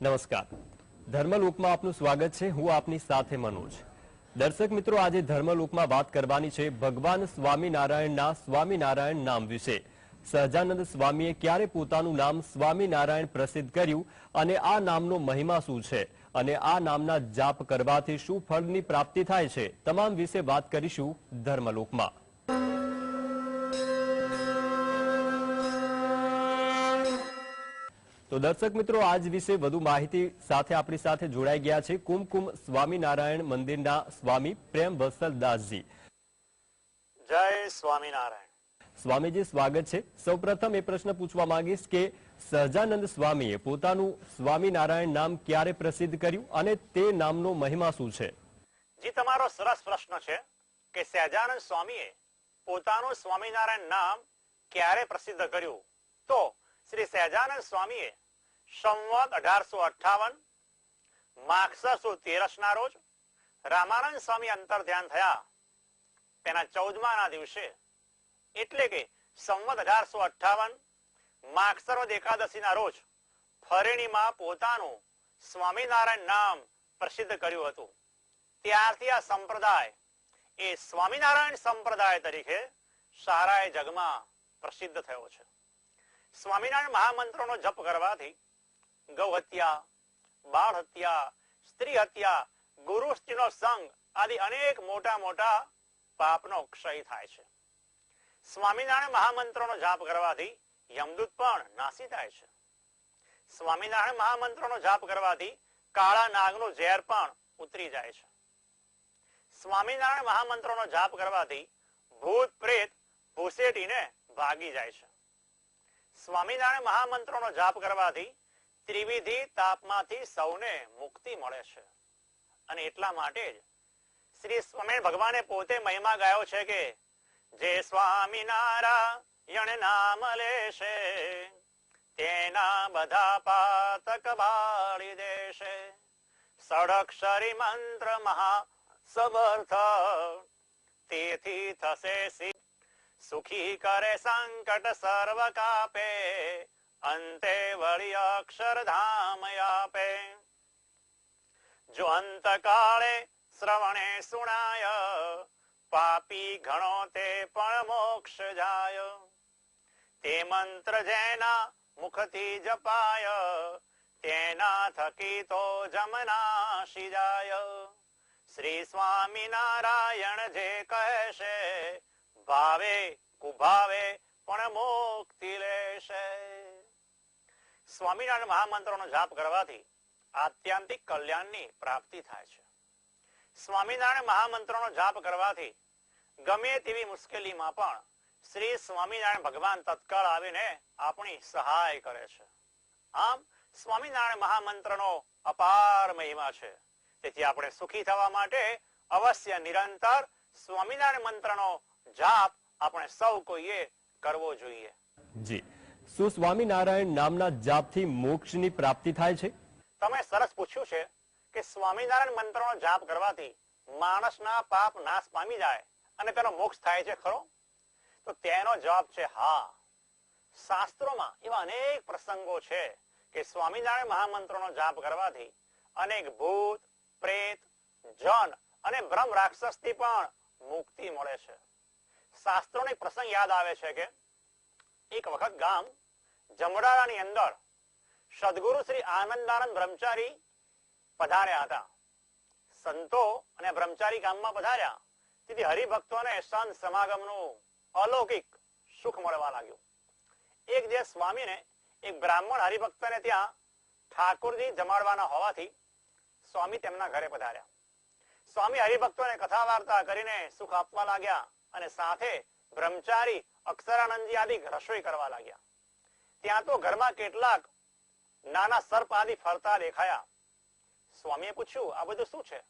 નમસ્કાર, ધર્મલોકમાં આપનું સ્વાગત છે। હું આપની સાથે મનોજ। દર્શક મિત્રો, આજે ધર્મલોકમાં વાત કરવાની છે ભગવાન સ્વામિનારાયણના સ્વામિનારાયણ નામ વિશે। સહજાનંદ સ્વામીએ ક્યારે પોતાનું નામ સ્વામિનારાયણ પ્રસિદ્ધ કર્યું અને આ નામનો મહિમા શું છે અને આ નામના જાપ કરવાથી શું ફળની પ્રાપ્તિ થાય છે, તમામ વિશે વાત કરીશું ધર્મલોકમાં। તો દર્શક મિત્રો, આજ વિશે વધુ માહિતી સાથે આપણી સાથે જોડાઈ ગયા છે કુમકુમ સ્વામિનારાયણ મંદિરના સ્વામી પ્રેમ વત્સલદાસજી। જય સ્વામિનારાયણ। સ્વામીજી, સ્વાગત છે। સૌપ્રથમ એ પ્રશ્ન પૂછવા માંગીશ કે સહજાનંદ સ્વામીએ પોતાનું સ્વામિનારાયણ નામ ક્યારે પ્રસિદ્ધ કર્યું અને તે નામનો મહિમા શું છે? જી, તમારો સરસ પ્રશ્ન છે કે સહજાનંદ સ્વામીએ પોતાનું સ્વામિનારાયણ નામ ક્યારે પ્રસિદ્ધ કર્યું। તો શ્રી સહજાનંદ સ્વામીએ સંવત 1858 માગસર સુદ 13 ના રોજ રામાનંદ સ્વામી અંતર ધ્યાન થયા તેના 14મા દિવસે, એટલે કે સંવત 1858 માગસર વદ એકાદશી ના રોજ ફરેણીમાં પોતાનું સ્વામિનારાયણ નામ પ્રસિદ્ધ કર્યું હતું। ત્યારથી આ સંપ્રદાય એ સ્વામિનારાયણ સંપ્રદાય તરીકે સારા જગમાં પ્રસિદ્ધ થયો છે। સ્વામિનારાયણ મહામંત્રોનો જપ કરવાથી ગૌ હત્યા, બાળ હત્યા, સ્ત્રી હત્યા, ગુરુ સ્ત્રીનો સંગ આદિ અનેક મોટા મોટા પાપનો ક્ષય થાય છે। સ્વામિનારાયણ મહામંત્રોનો જાપ કરવાથી યમદૂત પણ નાસી જાય છે। સ્વામિનારાયણ મહામંત્રોનો જાપ કરવાથી કાળા નાગનું ઝેર પણ ઉતરી જાય છે। સ્વામિનારાયણ મહામંત્રોનો જાપ કરવાથી ભૂત પ્રેત ભૂસેટીને ભાગી જાય છે। સ્વામિનારાયણ મહામંત્રોનો જાપ કરવાથી ત્રિવિધિ તાપમાંથી સૌને મુક્તિ મળે છે। અને એટલા માટે જ શ્રી સ્વામિનારાયણ ભગવાને પોતે મહિમા ગાયો છે કે જે સ્વામિનારાયણ નામ લેશે તેના બધા પાતક બાળી દેશે। ષડક્ષરી મંત્ર મહા સમર્થ તેથી થશે સિદ્ધ, સુખી કરે સંકટ સર્વ કાપે, અંતે વળી અક્ષરધામ આપે। જો અંતકાળે શ્રવણે સુણાય, પાપી ઘણો તે પણ મોક્ષ જાય। તે મંત્ર જેના મુખથી જપાય, તેના થકી તો જમનાશી જાય। શ્રી સ્વામિનારાયણ જે કહેશે, ભાવે કુભાવે પણ મુક્તિ લેશે। સ્વામિનારાયણ મહામંત્રોનો જાપ કરવાથી આત્યંતિક કલ્યાણની પ્રાપ્તિ થાય છે। સ્વામિનારાયણ મહામંત્રોનો જાપ કરવાથી ગમે તેવી મુશ્કેલીમાં પણ શ્રી સ્વામિનારાયણ ભગવાન તત્કાળ આવીને આપણી સહાય કરે છે। આમ સ્વામિનારાયણ મહામંત્રનો અપાર મહિમા છે। તેથી આપણે સુખી થવા માટે અવશ્ય નિરંતર સ્વામિનારાયણ મંત્રનો જાપ આપણે સૌ કોઈએ કરવો જોઈએ। જી, શું સ્વામિનારાયણ નામના જાપથી મોક્ષની પ્રાપ્તિ થાય છે? તમે સરસ પૂછ્યું છે કે સ્વામિનારાયણ મંત્રનો જાપ કરવાથી માણસના પાપ નાશ પામી જાય અને તેનો મોક્ષ થાય છે ખરો? તો તેનો જવાબ છે હા। શાસ્ત્રોમાં એવા અનેક પ્રસંગો છે કે સ્વામિનારાયણ મહામંત્રનો જાપ કરવાથી અનેક ભૂત, પ્રેત, જન અને બ્રહ્મ રાક્ષસથી પણ મુક્તિ મળે છે। શાસ્ત્રોનો એક પ્રસંગ યાદ આવે છે કે એક વખત ગામ જમડારાની અંદર સદગુરુ શ્રી આનંદાનંદ બ્રહ્મચારી પધાર્યા હતા। સંતો અને બ્રહ્મચારી ગામમાં પધાર્યા તેથી હરિભક્તોને સંત સમાગમનું અલૌકિક સુખ મળવા લાગ્યું। એક દિવસ સ્વામીને એક બ્રાહ્મણ હરિભક્તને ત્યાં ઠાકોરજી જમાડવાના હોવાથી સ્વામી તેમના ઘરે પધાર્યા। સ્વામી હરિભક્તોને કથા વાર્તા કરીને સુખ આપવા લાગ્યા અને સાથે બ્રહ્મચારી અક્ષરાનંદજી આદિ રસોઈ કરવા લાગ્યા। ત્યાં તો ઘરમાં કેટલાક નાના સર્પ આદિ ફરતા દેખાયા। સ્વામીએ પૂછ્યું, આ બધું શું છે?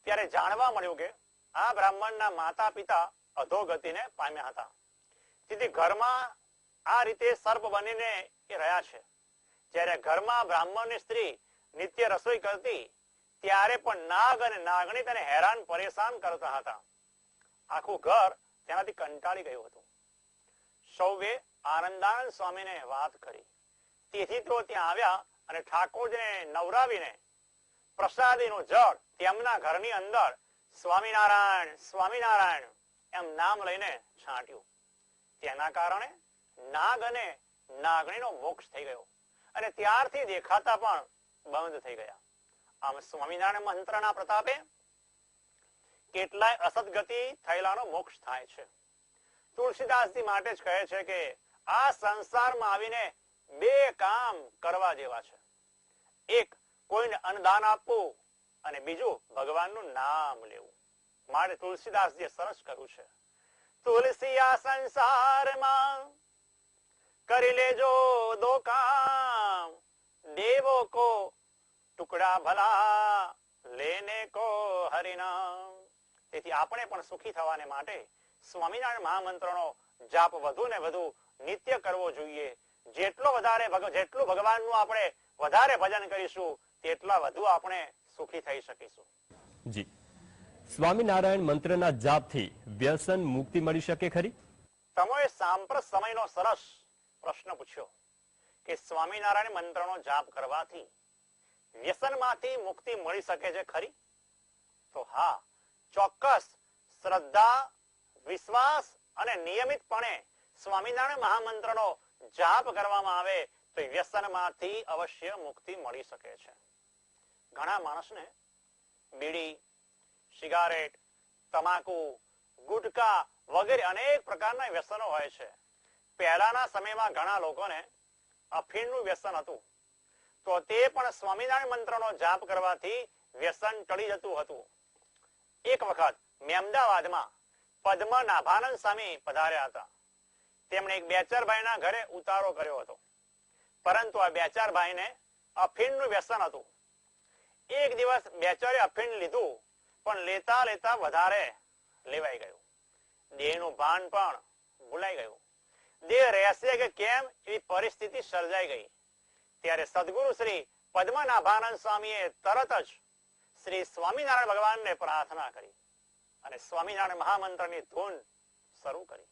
ત્યારે જાણવા મળ્યું કે આ બ્રાહ્મણના માતા પિતા અધોગતિને પામ્યા હતા, તેથી ઘરમાં આ રીતે સર્પ બનીને એ રહ્યા છે। જ્યારે ઘરમાં બ્રાહ્મણની સ્ત્રી નિત્ય રસોઈ કરતી ત્યારે પણ નાગ અને નાગણી તેને હેરાન પરેશાન કરતા હતા। આખું ઘર તેનાથી કંટાળી ગયું હતું। સૌએ આનંદાનંદ સ્વામીને વાત કરી, તેથી તો ત્યાં આવ્યા અને ઠાકોરજીને નવરાવીને પ્રસાદીનું જળ તેમના ઘરની અંદર સ્વામિનારાયણ સ્વામિનારાયણ એમ નામ લઈને છાંટ્યું. તેના કારણે નાગ અને નાગણીનો મોક્ષ થઈ ગયો અને ત્યારથી દેખાતા પણ બંધ થઈ ગયા. આમ સ્વામિનારાયણ મંત્રના પ્રતાપે કેટલાય અસદગતિ થયેલાનો મોક્ષ થાય છે. તુલસીદાસજી માટે જ કહે છે કે આ સંસારમાં આવીને બે કામ કરવા જેવા છે. એક, કોઈને અન્નદાન આપવું અને બીજું ભગવાનનું નામ લેવું. માટે તુલસીદાસજીએ સરસ કર્યું છે, તુલસી આ સંસારમાં કરી લેજો દો કામ, દેવો કો ટુકડા ભલા લેને કો હરિનામ. તેથી આપણે પણ સુખી થવાને માટે સ્વામિનારાયણ મહામંત્રનો જાપ વધુ ને વધુ નિત્ય કરવો જોઈએ. જેટલું ભગવાનનું આપણે વધારે ભજન કરીશું તેટલા વધુ આપણે સુખી થઈ શકીશું. જી, સ્વામિનારાયણ મંત્રના જાપથી વ્યસન મુક્તિ મળી શકે ખરી? તમે સાંપ્રત સમયનો સરસ પ્રશ્ન પૂછ્યો કે સ્વામિનારાયણ મંત્રનો જાપ કરવાથી વ્યસનમાંથી મુક્તિ મળી શકે છે ખરી? તો હા, ચોક્કસ શ્રદ્ધા, વિશ્વાસ અને નિયમિતપણે સ્વામિનારાયણ મહામંત્રનો જાપ કરવામાં આવે તો વ્યસનમાંથી અવશ્ય મુક્તિ મળી શકે છે. ઘણા માણસને બીડી, સિગારેટ, તમાકુ, ગુટકા વગેરે અનેક પ્રકારના વ્યસનો હોય છે. પહેલાના સમયમાં ઘણા લોકોને અફીણનું વ્યસન હતું, તો તે પણ સ્વામિનારાયણ મંત્રનો જાપ કરવાથી વ્યસન ટળી જતું હતું. એક વખત મેમદાવાદમાં પદ્મનાભાનંદ સ્વામી પધાર્યા હતા. તેમણે એક બેચરભાઈના ઘરે ઉતારો કર્યો હતો, પરંતુ આ બેચરભાઈને અફીણનું વ્યસન હતું. એક દિવસ બેચરે અફીણ લીધું, પણ લેતા લેતા વધારે લેવાઈ ગયું. દેહનું ભાન પણ ભૂલાઈ ગયું. દેહ રહેશે કે કેમ એવી પરિસ્થિતિ સર્જાઈ ગઈ. ત્યારે સદગુરુ શ્રી પદ્મનાભાનંદ સ્વામીએ તરત જ શ્રી સ્વામિનારાયણ ભગવાનને પ્રાર્થના કરી અને સ્વામિનારાયણ મહામંત્રની ધૂન શરૂ કરી.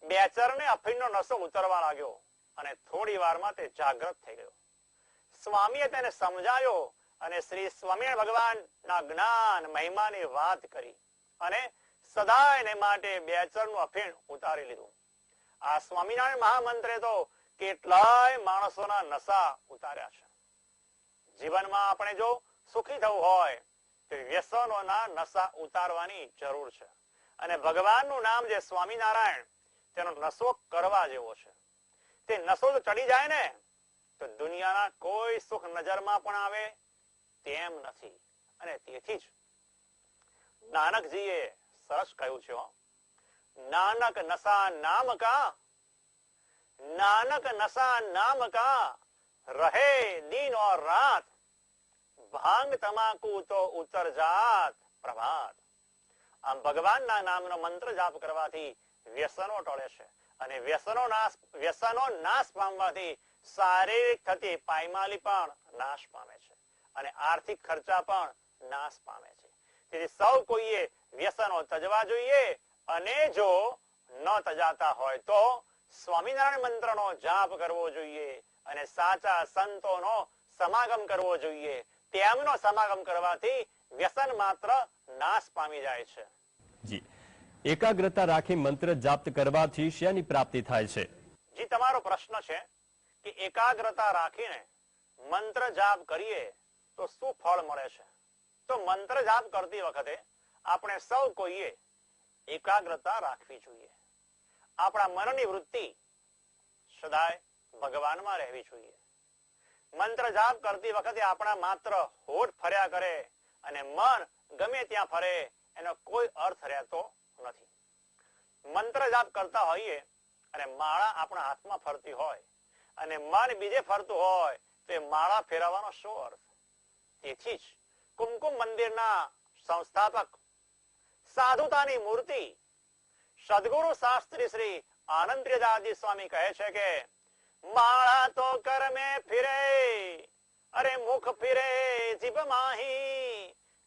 બેચરને અફીણનો નશો ઉતરવા લાગ્યો અને થોડી વારમાં તે જાગૃત થઈ ગયો. સ્વામીએ તેને સમજાયો અને શ્રી સ્વામિનારાયણ ભગવાનના જ્ઞાન મહિમાની વાત કરી અને સદાયને માટે બેચરનું અફીણ ઉતારી લીધું. આ સ્વામિનારાયણ મહામંત્રે તો કેટલાય માણસોના નશા ઉતાર્યા છે. જીવનમાં આપણે જો સુખી થવું હોય તો વ્યસનોના નશા ઉતારવાની જરૂર છે અને ભગવાનનું નામ જે સ્વામિનારાયણ, તેનો નશો કરવા જેવો છે. તે નશો જો ચડી જાય ને તો દુનિયાના કોઈ સુખ નજરમાં પણ આવે તેમ નથી. અને તેથી જ નાનકજીએ સરસ કહ્યું છે, નાનક નશા નામ કા, नानक नशा नाम का रहे दिन और रात, भांग तमाकू तो उतर जात प्रभात. આમ ભગવાનના નામનો મંત્ર જાપ કરવાથી વ્યસનો ટળે છે અને વ્યસનો નાશ પામવાથી શારીરિક થતી પાયમાલી પણ નાશ પામે છે અને આર્થિક ખર્ચા પણ નાશ પામે છે. તેથી સૌ કોઈએ વ્યસનો તજવા જોઈએ અને જો ન તજાતા હોય તો સ્વામિનારાયણ મંત્રનો જાપ કરવો જોઈએ અને સાચા સંતોનો સમાગમ કરવો જોઈએ. તેમનો સમાગમ કરવાથી વ્યસન માત્ર નાશ પામી જાય છે. જી, એકાગ્રતા રાખી મંત્ર જાપ કરવાથી શેની પ્રાપ્તિ થાય છે? જી, તમારો પ્રશ્ન છે કે એકાગ્રતા રાખીને મંત્ર જાપ કરીએ તો શું ફળ મળે છે? તો મંત્ર જાપ કરતી વખતે આપણે સૌ કોઈએ એકાગ્રતા રાખવી જોઈએ. આપણા મનની વૃત્તિ સદાય ભગવાનમાં રહેવી જોઈએ. મંત્ર જાપ કરતી વખતે આપણા માત્ર હોઠ ફર્યા કરે અને મન ગમે ત્યાં ફરે એનો કોઈ અર્થ રહેતો નથી. મંત્ર જાપ કરતા હોઈએ અને માળા આપણા હાથમાં ફરતી હોય અને મન બીજે ફરતું હોય તો એ માળા ફેરવવાનો શું અર્થ? તેથી જ કુમકુમ મંદિરના સંસ્થાપક, સાધુતાની મૂર્તિ સદગુરુ શાસ્ત્રી શ્રી આનંદપ્રિયદાસજી સ્વામી કહે છે કે માળા તો કર में फिरे, अरे मुख फिरे जिब माही,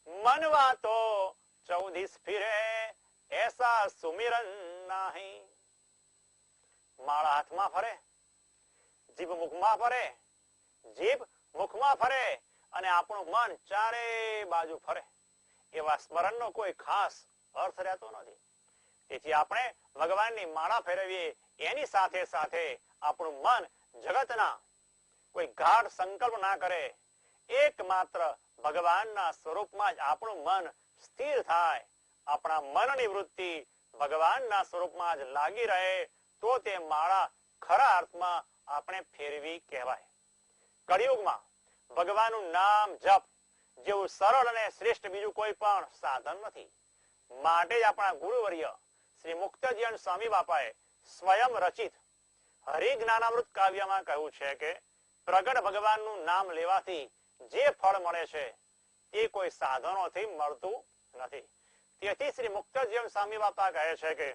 मनवा तो 14 फिरे ऐसा सुमिरन नाही. માળા હાથમાં ફરે, જીભ મુખમાં ફરે, જીભ મુખમાં ફરે અને આપણું મન ચારે બાજુ ફરે, એવા સ્મરણનો કોઈ ખાસ અર્થ રહેતો નથી. તેથી આપણે ભગવાનની માળા ફેરવીએ એની સાથે સાથે આપણું મન જગતના કોઈ ગાઢ સંકલ્પ ના કરે, એકમાત્ર ભગવાનના સ્વરૂપમાં જ આપણું મન સ્થિર થાય, આપણા મનની વૃત્તિ ભગવાનના સ્વરૂપમાં જ લાગી રહે, તો તે માળા ખરા અર્થમાં આપણે ફેરવી કહેવાય. કળિયુગમાં ભગવાનનું નામ જપ જેવું સરળ અને શ્રેષ્ઠ બીજું કોઈ પણ સાધન નથી. માટે જ આપણા ગુરુવર્ય શ્રી મુક્તજીવન સ્વામી બાપાએ સ્વયં રચિત હરિજ્ઞાનામૃત કાવ્યમાં કહ્યું છે કે પ્રગટ ભગવાનનું નામ લેવાથી જે ફળ મળે છે તે કોઈ સાધનોથી મળતું નથી. તેથી શ્રી મુક્તજીવન સ્વામી બાપા કહે છે કે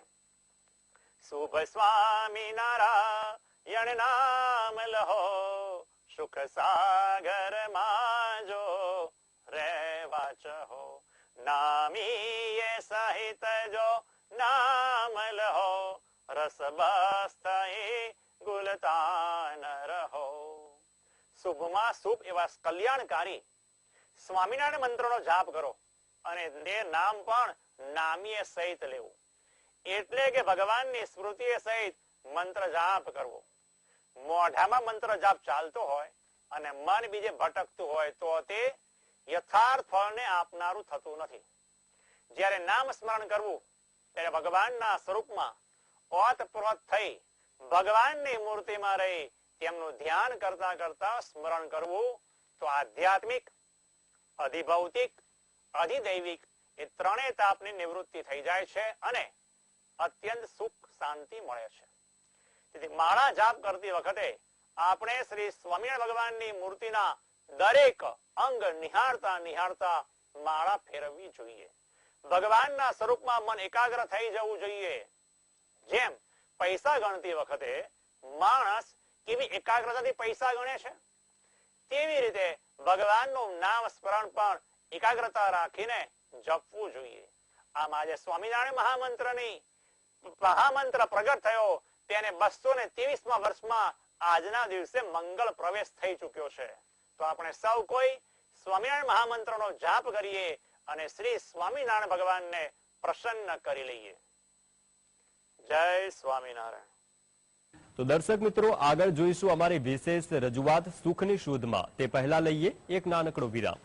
શુભ સ્વામી નારાયણ નામ લહો, સુખ સાગર માં જો રહેવા ચહો, નામીએ સહિત જો નામ લહો, રસ બસ્તઈ ગુલતાન રહો. શુભમાં શુભ એવા કલ્યાણકારી સ્વામિનારાયણ મંત્રનો જાપ કરો અને તે નામ પણ નામીએ સહિત લેવું, એટલે કે ભગવાનની સ્મૃતિએ સહિત મંત્ર જાપ કરવો. મોઢામાં મંત્ર જાપ ચાલતો હોય અને મન બીજે ભટકતું હોય તો તે યથાર્થ ફળને આપનારું થતું નથી. જ્યારે નામ સ્મરણ કરવું ત્યારે ભગવાનના સ્વરૂપમાં ઓતપ્રોત થઈ ભગવાનની મૂર્તિમાં રહી તેમનું ધ્યાન કરતા કરતા સ્મરણ કરવું, તો આધ્યાત્મિક, અધિભૌતિક, અધિદૈવિક એ ત્રણેય તાપની નિવૃત્તિ થઈ જાય છે અને અત્યંત સુખ શાંતિ મળે છે. તેથી માળા જાપ કરતી વખતે આપણે શ્રી સ્વામિનારાયણ ભગવાનની મૂર્તિના દરેક અંગ નિહાળતા નિહાળતા માળા ફેરવવી જોઈએ. ભગવાનના સ્વરૂપમાં મન એકાગ્ર થઈ જવું જોઈએ. જેમ પૈસા ગણતી વખતે માણસ કેવી એકાગ્રતાથી પૈસા ગણે છે, તેવી રીતે ભગવાનનું નામ સ્મરણ પણ એકાગ્રતા રાખીને જપવું જોઈએ. આમ આજે સ્વામિનારાયણ મહામંત્ર પ્રગટ થયો તેને 223મા વર્ષમાં આજના દિવસે મંગળ પ્રવેશ થઈ ચુક્યો છે. તો આપણે સૌ કોઈ સ્વામિનારાયણ મહામંત્રનો જાપ કરીએ અને શ્રી સ્વામિનારાયણ ભગવાનને પ્રસન્ન કરી લઈએ. જય સ્વામિનારાયણ. તો દર્શક મિત્રો, આગળ જોઈશું અમારી વિશેષ રજૂઆત સુખની શોધમાં. તે પહેલા લઈએ એક નાનકડો વિરામ.